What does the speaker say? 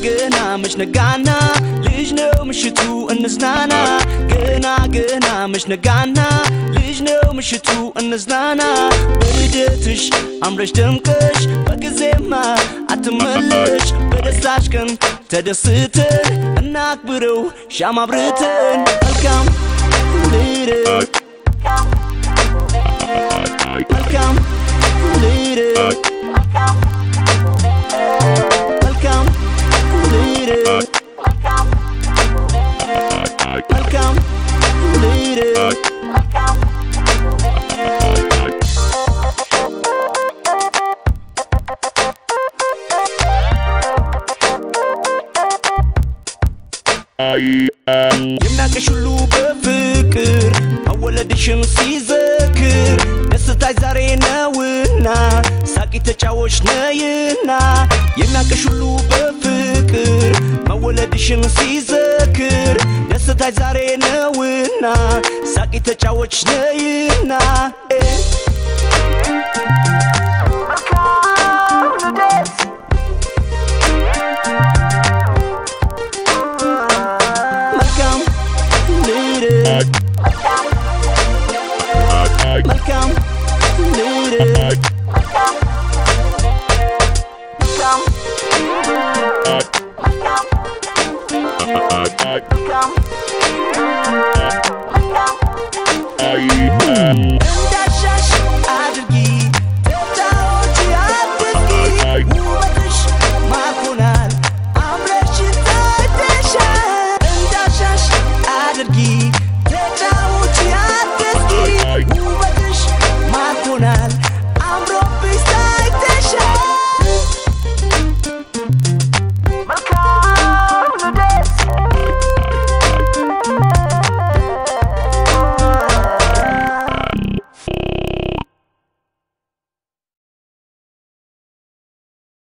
ገና መች ነጋና ልጅ ነው ምሽቱ እንዝናና ገና መች ነጋና ልጅ ነው ምሽቱ እንዝናና በልደትሽ አምረሽ ደምቀሽ በጊዜማ አትመለሽ በደስታሽ ቀን ተደስተን እናክብረው ሻማ አብርተን መልካም ልደት መልካም ልደት Welcome later. Welcome later. يمناك شلو بفكر أول أديشن سيذكر دستاي زارينا ونا ساقي تجاوش ناينا يمناك شلو بفكر أول أديشن سيذكر دستاي زارينا ونا ساقي تجاوش ناينا Welcome later.